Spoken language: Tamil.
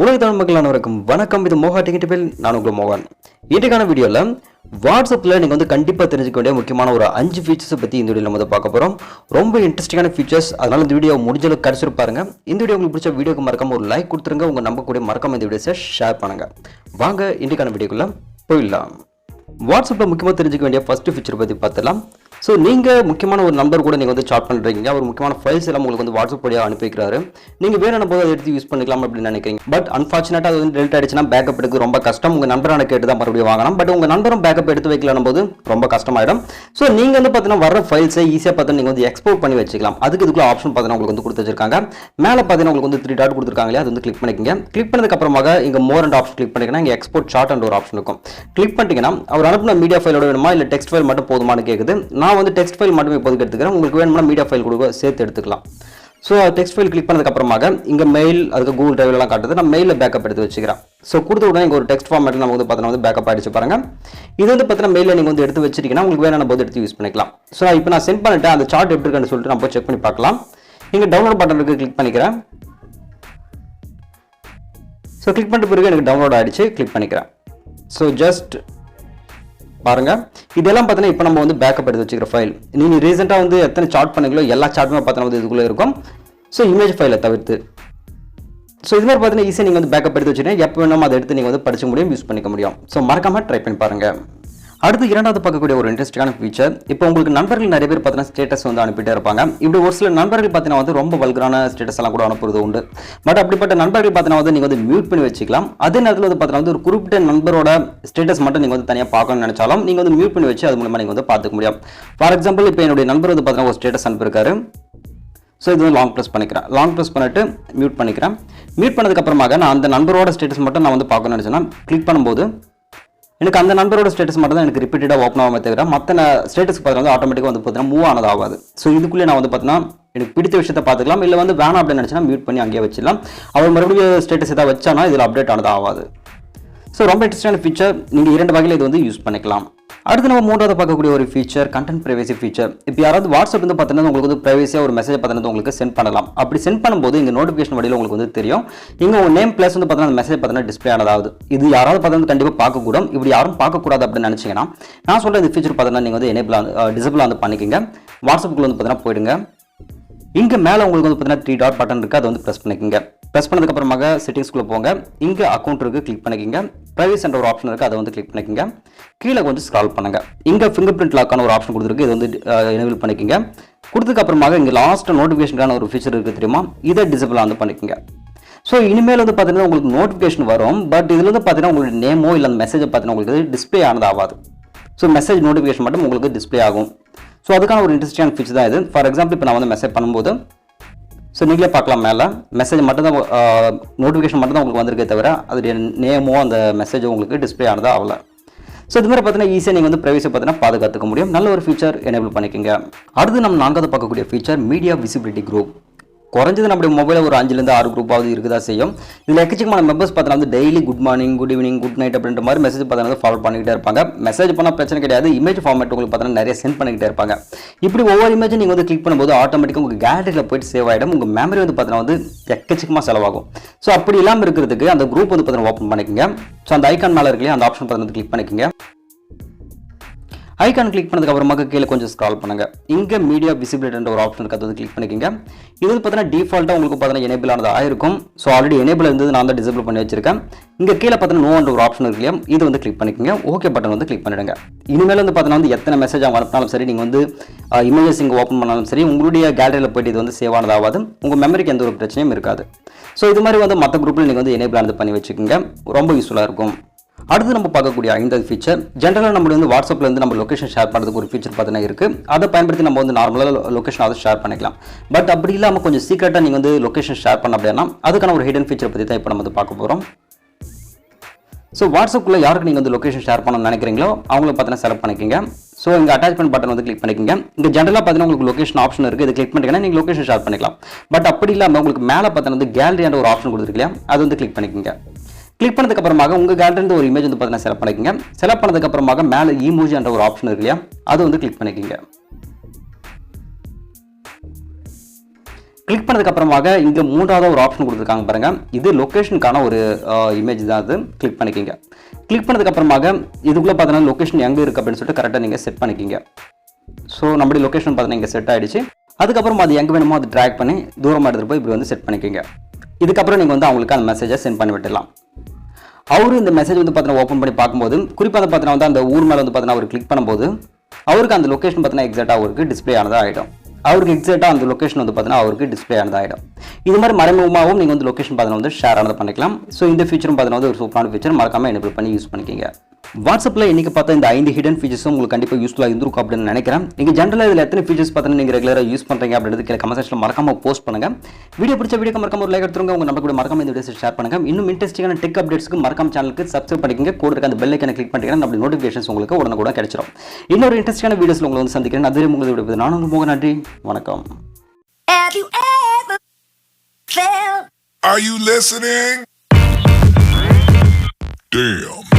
உலக தமிழ் மக்கள் அனைவருக்கும் வணக்கம். இது mohatechintamil. நான் உங்கள் மோகன். இன்றைக்கான வீடியோவில் வாட்ஸ்அப்பில் நீங்கள் கண்டிப்பாக தெரிஞ்சுக்க வேண்டிய முக்கியமான ஒரு 5 ஃபீச்சர்ஸை பற்றி இந்த வீடியோவில் நம்ம பார்க்க போகிறோம். ரொம்ப இன்ட்ரெஸ்டிங்கான ஃபீச்சர்ஸ். அதனால் இந்த வீடியோ முடிஞ்சளவுக்கு கடைசி பாருங்க. இந்த வீடியோ உங்களுக்கு பிடிச்ச வீடியோக்கு மறக்காம ஒரு லைக் கொடுத்துருங்க. உங்கள் நம்பக்கூடிய மறக்காம இந்த வீடியோஸை ஷேர் பண்ணுங்கள். வாங்க இன்றைக்கான வீடியோக்குள்ளே போயிடலாம். வாட்ஸ்அப்பில் முக்கியமாக தெரிஞ்சுக்க வேண்டிய ஃபஸ்ட்டு ஃபீச்சர் பற்றி பார்த்துலாம். ஸோ நீங்கள் முக்கியமான ஒரு நம்பர் கூட நீங்கள் சாட் பண்ணுறீங்க, ஒரு முக்கியமான ஃபைல்ஸ் எல்லாம் உங்களுக்கு வாட்ஸ்அப் வழியாக அனுப்பி வைக்கிறாரு. நீங்கள் வேணும் போது அதை எடுத்து யூஸ் பண்ணிக்கலாம் அப்படின்னு நினைக்கிறீங்க. பட் அன்ஃபார்ச்சுனேட்டாக அது டெலிட் ஆகிடுச்சுன்னா பேக்கப் எடுக்க ரொம்ப கஷ்டம். உங்கள் நம்பரான கேட்டு தான் மறுபடியும் வாங்கணும். பட் உங்கள் நம்பரும் பேக்கப் எடுத்து வைக்கலாம் போது ரொம்ப கஷ்டமாயிடும். ஸோ நீங்கள் பார்த்தீங்கன்னா வர ஃபைல்ஸை ஈஸியாக பார்த்து நீங்கள் எக்ஸ்போர்ட் பண்ணி வச்சுக்கலாம். அதுக்கு இதுக்குள்ள ஆப்ஷன் பார்த்தீங்கன்னா உங்களுக்கு கொடுத்து வச்சிருக்காங்க. மேலே பார்த்தீங்கன்னா உங்களுக்கு 3 டாட் கொடுத்துருக்காங்களே, அது கிளிக் பண்ணிக்கங்க. கிளிக் பண்ணதுக்கு அப்புறமாக இங்கே மோர் அண்ட் ஆப்ஷன் கிளிக் பண்ணிங்கன்னா இங்கே எக்ஸ்போர்ட் சார்ட் அண்ட் ஒரு ஆப்ஷன் இருக்கும். கிளிக் பண்ணிட்டீங்கன்னா அவர் அனுப்பின மீடியா ஃபைலோட வேணுமா இல்லை டெக்ஸ்ட் ஃபைல் மட்டும் போதுமானு கேட்குது. நான் டெக்ஸ்ட் ஃபைல் மட்டும் இப்போதைக்கு எடுத்துக்கிறேன். உங்களுக்கு வேணும்னா மீடியா ஃபைல் கூட சேர்த்து எடுத்துக்கலாம். ஸோ டெக்ஸ்ட் ஃபைல் கிளிக் பண்ணதுக்கு அப்புறமாக இங்கே மெயில், அதுக்கு கூகுள் டிரைவ்லாம் காட்டுது. நான் மெயிலில் பேக்கப் எடுத்து வச்சுக்கிறேன். ஸோ கொடுத்த உடனே இங்கே ஒரு டெக்ஸ்ட் ஃபார்மேட்டில் நம்ம பார்த்தீங்கன்னா பேக்கப் ஆகிடுச்சு பாருங்க. இது பார்த்தீங்கன்னா மெயிலில் நீங்கள் எடுத்து வச்சிருக்கீங்கன்னா உங்களுக்கு வேணும் போது எடுத்து யூஸ் பண்ணிக்கலாம். ஸோ இப்போ நான் சென்ட் பண்ணிட்டேன். அந்த சார்ட் எப்படி இருக்குன்னு சொல்லிட்டு நம்ம செக் பண்ணி பார்க்கலாம். இங்கே டவுன்லோட் பட்டனுக்கு கிளிக் பண்ணிக்கிறேன். ஸோ கிளிக் பண்ணிட்ட பிறகு எனக்கு டவுன்லோட் ஆகிடுச்சு. கிளிக் பண்ணிக்கிறேன். ஸோ ஜஸ்ட் பாருங்க, இதெல்லாம் பார்த்தீங்கன்னா இப்போ நம்ம பேக்கப் எடுத்து வச்சுக்கிற ஃபைல். நீங்கள் ரீசெண்டாக எத்தனை சார்ட் பண்ணீங்களோ எல்லா சார்ட்டுமே பார்த்தீங்கன்னா இதுக்குள்ளே இருக்கும். ஸோ இமேஜ் ஃபைலை தவிர்த்து. ஸோ இது மாதிரி பார்த்தீங்கன்னா ஈஸியாக நீங்கள் பேக்கப் எடுத்து வச்சுட்டீங்கன்னா எப்போ வேணும் அதை எடுத்து நீங்கள் படிக்க முடியும், யூஸ் பண்ணிக்க முடியும். ஸோ மறக்காம ட்ரை பண்ணி பாருங்க. அடுத்து இரண்டாவது பார்க்கக்கூடிய ஒரு இன்ட்ரெஸ்டிங்கான ஃபீச்சர். இப்போ உங்களுக்கு நண்பர்கள் நிறைய பேர் பார்த்தீங்கன்னா ஸ்டேட்டஸ் அனுப்பிட்டே இருப்பாங்க. இப்படி ஒரு சில நண்பர்கள் பார்த்தீங்கன்னா ரொம்ப வல்கரான ஸ்டேட்டஸ் எல்லாம் கூட அனுப்புறது உண்டு. பட் அப்படிப்பட்ட நண்பர்கள் பார்த்தீங்கன்னா நீங்கள் மியூட் பண்ணி வச்சுக்கலாம். அதே நேரத்தில் பார்த்தீங்கன்னா ஒரு குறிப்பிட்ட நண்பரோட ஸ்டேட்டஸ் மட்டும் நீங்கள் தனியாக பார்க்கணும்னு நினைச்சாலும் நீங்கள் மியூட் பண்ணி வச்சு அது மூலமாக நீங்கள் பார்த்துக்க முடியும். ஃபார் எக்ஸாம்பிள் இப்போ என்னுடைய நண்பர் பார்த்தீங்கன்னா ஒரு ஸ்டேட்டஸ் அனுப்பியிருக்காரு. ஸோ இது லாங் ப்ரெஸ் பண்ணிக்கிறேன். லாங் ப்ரெஸ் பண்ணிட்டு மியூட் பண்ணிக்கிறேன். மியூட் பண்ணதுக்கப்புறமாக நான் அந்த நண்பரோட ஸ்டேட்டஸ் மட்டும் நான் பார்க்கணும்னு நினச்சேன்னா கிளிக் பண்ணும்போது எனக்கு அந்த நண்பரோட ஸ்டேட்டஸ் மட்டும் தான் எனக்கு ரிப்பீட்டடாக ஓப்பன் ஆகாமல் தவிர மற்ற ஸ்டேட்டஸ் பார்த்தீங்கன்னா ஆட்டோமேட்டிக்காக பார்த்தீங்கன்னா மூவ் ஆனது ஆகாது. ஸோ இதுக்குள்ளே நான் பார்த்தீங்கன்னா எனக்கு பிடித்த விஷயத்தை பார்த்துக்கலாம். இல்லை வேணாம் அப்படின்னு நினச்சினா மியூட் பண்ணி அங்கேயே வச்சிடலாம். அவர் மறுபடியும் ஸ்டேட்டஸ் ஏதாவது வச்சானா இதில் அப்டேட் ஆனது ஆகாது. ஸோ ரொம்ப இன்ட்ரெஸ்டான ஃபீச்சர். நீங்கள் 2 வகையில் இது யூஸ் பண்ணிக்கலாம். அடுத்து நம்ம மூன்றாவது பார்க்கக்கூடிய ஒரு ஃபீச்சர் கண்டென்ட் பிரைவசி ஃபீச்சர். இப்போ யாராவது வாட்ஸ்அப் பார்த்தீங்கன்னா உங்களுக்கு பிரைவசியாக ஒரு மெசேஜ் பார்த்தீங்கன்னா உங்களுக்கு சென்ட் பண்ணலாம். அப்படி சென்ட் பண்ணும்போது இங்கே நோட்டிஃபிகேஷன் வழியில் உங்களுக்கு தெரியும். இங்கே உங்கள் நேம் பிளஸ் பார்த்தீங்கன்னா அந்த மெசேஜ் பார்த்தீங்கன்னா டிஸ்பிளே ஆனதாவது. இது யாராவது பார்த்தீங்கன்னா கண்டிப்பாக பார்க்கக்கூடும். இப்படி யாரும் பார்க்கக்கூடாது அப்படின்னு நினச்சிங்கன்னா நான் சொல்கிற இந்த ஃபீச்சர் பார்த்தீங்கன்னா நீங்கள் எனேபிள் டிசபிள் பண்ணிக்கோங்க. வாட்ஸ்அப்புக்குள்ள போயிடுங்க. போயிடுங்க. இங்கே மேலே உங்களுக்கு பார்த்தீங்கன்னா 3 டாட் பட்டன் இருக்குது. அதை ப்ரெஸ் பண்ணிக்கோங்க. ப்ரெஸ் பண்ணதுக்கு அப்புறமாக செட்டிங்ஸ்குள்ளே போங்க. இங்கே அக்கௌண்ட் இருக்குது, கிளிக் பண்ணிக்கோங்க. ப்ரைவேசி என்ற ஒரு ஆப்ஷன் இருக்குது, அதை கிளிக் பண்ணிக்கோங்க. கீழே ஸ்க்ரால் பண்ணுங்க. இங்கே ஃபிங்கர் பிரிண்ட் லாக்கான ஒரு ஆப்ஷன் கொடுத்துருக்கு, இது எனேபிள் பண்ணிக்கோங்க. கொடுத்ததுக்கு அப்புறமாக இங்கே லாஸ்ட் நோட்டிஃபிகேஷனுக்கான ஒரு ஃபீச்சர் இருக்குது தெரியுமா, இதை டிசபிள் பண்ணிக்கோங்க. ஸோ இனிமேல் பார்த்தீங்கன்னா உங்களுக்கு நோட்டிஃபிகேஷன் வரும். பட் இதில் பார்த்தீங்கன்னா உங்களுக்கு நேமோ இல்லை அந்த மெசேஜை பார்த்தீங்கன்னா உங்களுக்கு டிஸ்பிளே ஆனது ஆகாது. ஸோ மெசேஜ் நோட்டிஃபிகேஷன் மட்டும் உங்களுக்கு டிஸ்பிளே ஆகும். ஸோ அதுக்கான ஒரு இன்ட்ரெஸ்டிங்கான ஃபீச்சர் தான் இது. ஃபார் எக்ஸாம்பிள் இப்போ நான் மெசேஜ் பண்ணும்போது ஸோ நீங்களே பார்க்கலாம், மேலே மெசேஜ் மட்டும் தான் நோட்டிஃபிகேஷன் மட்டும் தான் உங்களுக்கு வந்திருக்கே தவிர அதோடைய நேமோ அந்த மெசேஜோ உங்களுக்கு டிஸ்பிளே ஆனதா ஆகல. ஸோ இது மாதிரி பார்த்தீங்கன்னா ஈஸியாக நீங்கள் பிரைவசி பார்த்தீங்கன்னா பாதுகாத்துக்க முடியும். நல்ல ஒரு ஃபீச்சர் எனேபிள் பண்ணிக்கோங்க. அடுத்து நம்ம 4வது பார்க்கக்கூடிய ஃபீச்சர் மீடியா விசிபிலிட்டி குரூப். குறைஞ்சது நம்மளுடைய மொபைலில் ஒரு 5லேருந்து 6 குரூப்பாவது இருக்குதா செய்யும். இதில் எக்கச்சக்கமான மெம்பர்ஸ் பார்த்தீங்கன்னா daily good morning, good evening, good night அப்படின்ற மாதிரி மெசேஜ் பார்த்தீங்கன்னா ஃபாலோ பண்ணிக்கிட்டே இருப்பாங்க. மெசேஜ் பண்ணால் பிரச்சனை கிடையாது. இமேஜ் ஃபார்மேட் உங்களுக்கு பார்த்தீங்கன்னா நிறைய சென்ட் பண்ணிக்கிட்டே இருப்பாங்க. இப்படி ஒவ்வொரு இமேஜும் நீங்கள் கிளிக் பண்ணும்போது ஆட்டோமேட்டிக்காக உங்கள் கேலரியில் போயிட்டு சேவ் ஆகிடும். உங்கள் மெமரி பார்த்தீங்கன்னா எக்கச்சக்கமாக செலவாகும். ஸோ அப்படி இல்லாமல் இருக்கிறதுக்கு அந்த குரூப் பார்த்தீங்கன்னா ஓப்பன் பண்ணிக்கோங்க. ஸோ அந்த ஐக்கான் மேலே இருக்கலையே அந்த ஆப்ஷன் பார்த்தீங்கன்னா கிளிக் பண்ணிக்கோங்க. ஐக்கான் கிளிக் பண்ணதுக்கு அப்புறமாக கீழே கொஞ்சம் ஸ்க்ரால் பண்ணுங்க. இங்கே மீடியா விசிபிலிட்டி என்ற ஒரு ஆப்ஷன் இருக்குது, அது கிளிக் பண்ணிக்கோங்க. இது பார்த்தீங்கன்னா டிஃபால்ட்டாக உங்களுக்கு பார்த்தீங்கன்னா எனேபிள் ஆனது ஆயிருக்கும். ஸோ ஆல்ரெடி எனேபிள் இருந்தது, நான் தான் டிசேபிள் பண்ணி வச்சிருக்கேன். இங்கே கீழே பார்த்தீங்கன்னா நோ என்ற ஒரு ஆப்ஷன் இருக்கு இல்லையா, இது கிளிக் பண்ணிக்கோங்க. ஓகே பட்டன் கிளிக் பண்ணிடுங்க. இனிமேல் பார்த்தீங்கன்னா எத்தனை மெசேஜ் அவங்க அனுப்பினாலும் சரி, நீங்கள் இமேஜஸ் இங்கே ஓப்பன் பண்ணாலும் சரி, உங்களுடைய கேலரியில் போய்ட்டு இது சேவ் ஆனதாகாது. உங்கள் மெமரிக்கு எந்த ஒரு பிரச்சனையும் இருக்காது. ஸோ இது மாதிரி மற்ற குரூப்பில் நீங்கள் எனேபிள் ஆனது பண்ணி வச்சுக்கோங்க. ரொம்ப யூஸ்ஃபுல்லாக இருக்கும். அடுத்து நம்ம பார்க்கக்கூடிய 5வது ஃபீச்சர், ஜென்ரலாக நம்ம வாட்ஸ்அப்லேருந்து நம்ம லொக்கேஷன் ஷேர் பண்ணுறதுக்கு ஒரு ஃபீச்சர் பார்த்தீங்கன்னா இருக்குது. அதை பயன்படுத்தி நம்ம நார்மலாக லொக்கேஷன் அதை ஷேர் பண்ணிக்கலாம். பட் அப்படி இல்லாமல் கொஞ்சம் சீக்கிரட்டாக நீங்கள் லொக்கேஷன் ஷேர் பண்ண அப்படின்னா அதுக்கான ஒரு ஹிடன் ஃபீச்சர் பற்றி தான் இப்போ நம்ம பார்க்க போகிறோம். ஸோ வாட்ஸ்அப்பில் யாருக்கு நீங்கள் லொக்கேஷன் ஷேர் பண்ணணும்னு நினைக்கிறீங்களோ அவங்கள பார்த்தீங்கன்னா செலக்ட் பண்ணிக்கோங்க. ஸோ இங்கே அட்டாச்மெண்ட் பட்டன் கிளிக் பண்ணிக்கோங்க. இங்கே ஜென்ரலாக பார்த்தீங்கன்னா உங்களுக்கு லொக்கேஷன் ஆப்ஷன் இருக்குது, இது கிளிக் பண்ணிங்கன்னா நீங்கள் லொக்கேஷன் ஷேர் பண்ணிக்கலாம். பட் அப்படி இல்லாமல் உங்களுக்கு மேலே பார்த்தீங்கன்னா கேலரி என்ற ஒரு ஆப்ஷன் கொடுத்துருக்கலையா, அது கிளிக் பண்ணிக்கோங்க. கிளிக் பண்ணதுக்கு அப்புறமாக உங்கள் கேலரியிலிருந்து ஒரு இமேஜ் பார்த்தீங்கன்னா செலக்ட் பண்ணிக்கோங்க. செலக்ட் பண்ணதுக்கு அப்புறமாக மேலே ஈமோஜி என்ற ஒரு ஆப்ஷன் இருக்கு இல்லையா, அது கிளிக் பண்ணிக்கோங்க. கிளிக் பண்ணதுக்கு அப்புறமாக இங்கே மூன்றாவது ஒரு ஆப்ஷன் கொடுத்துருக்காங்க பாருங்க, இது லொக்கேஷனுக்கான ஒரு இமேஜ் தான். அது கிளிக் பண்ணிக்கிங்க. கிளிக் பண்ணதுக்கு அப்புறமாக இதுக்குள்ளே பார்த்தீங்கன்னா லொக்கேஷன் எங்கே இருக்குது அப்படின்னு சொல்லிட்டு கரெக்டாக நீங்கள் செட் பண்ணிக்கிங்க. ஸோ நம்மளுடைய லொக்கேஷன் பார்த்தீங்கன்னா இங்கே செட் ஆகிடுச்சு. அதுக்கப்புறம் அது எங்கே வேணுமோ அது ட்ராக் பண்ணி தூரமாக எடுத்துகிட்டு போய் இப்படி வந்து செட் பண்ணிக்கிங்க. இதுக்கப்புறம் நீங்கள் வந்து அவங்களுக்கு அந்த மெசேஜை சென்ட் பண்ணி விட்டுடலாம். அவரு இந்த மெசேஜ் வந்து பார்த்தீங்கன்னா ஓப்பன் பண்ணி பார்க்கும்போது குறிப்பாக பார்த்தீங்கன்னா வந்து அந்த ஊர் மேலே வந்து பார்த்தீங்கன்னா அவர் கிளிக் பண்ணும்போது அவருக்கு அந்த லொக்கேஷன் பார்த்தீங்கன்னா எக்ஸாக்டாக அவருக்கு டிஸ்பிளே ஆனதாக ஆகிடும். அவருக்கு எக்ஸாக்டாக அந்த லொக்கேஷன் வந்து பார்த்தீங்கன்னா அவருக்கு டிஸ்பிளே ஆனதாக ஆகிடும். இது மாதிரி மறைமுகமாகவும் நீங்கள் வந்து லொக்கேஷன் பார்த்தீங்கன்னா வந்து ஷேர் ஆனதை பண்ணிக்கலாம். ஸோ இந்த ஃபீச்சரும் பார்த்தீங்கன்னா வந்து ஒரு சூப்பரான ஃபீச்சர், மறக்காமல் எனேபிள் பண்ணி யூஸ் பண்ணிக்கிங்க. வாட்ஸ்அப்பில் இன்றைக்கி பார்த்தா இந்த 5 ஹிடன் ஃபீச்சர்ஸும் உங்களுக்கு கண்டிப்பாக யூஸ்ஃபுல்லாக இருந்திருக்கும் அப்படின்னு நினைக்கிறேன். நீங்கள் ஜென்ரலாக இதில் எத்தனை ஃபீச்சர்ஸ் பார்த்தீங்கன்னா நீங்கள் ரெகுலராக யூஸ் பண்ணுறீங்க அப்படின்றது கீழே கமெண்ட் செக்ஷனில் மறக்காமல் போஸ்ட் பண்ணுங்கள். வீடியோ பிடிச்ச வீடியோ மறக்காம ஒரு லைக் எடுத்துருங்க. உங்கள் நம்ம கூட மறக்காம இந்த வீடியோஸ் ஷேர் பண்ணுங்கள். இன்னும் இன்ட்ரெஸ்டிங்கான டெக் அப்டேட்ஸ்க்கு மறக்காம சேனலுக்கு சப்ஸ்கிரைப் பண்ணிக்கங்க. கூட இருக்க அந்த பெல் ஐக்கனை கிளிக் பண்ணிட்டீங்கன்னா நம்ம நோட்டிஃபிகேஷன்ஸ் உங்களுக்கு உடனே கிடைச்சிடும். இன்னொரு இன்ட்ரெஸ்டிங்கான வீடியோஸில் உங்களை வந்து சந்திக்கிறேன். அதுவரை உங்களுக்கு விடுவது நான் உங்கள் மோகன். நன்றி, வணக்கம். Have you ever felt? Are you listening? Damn.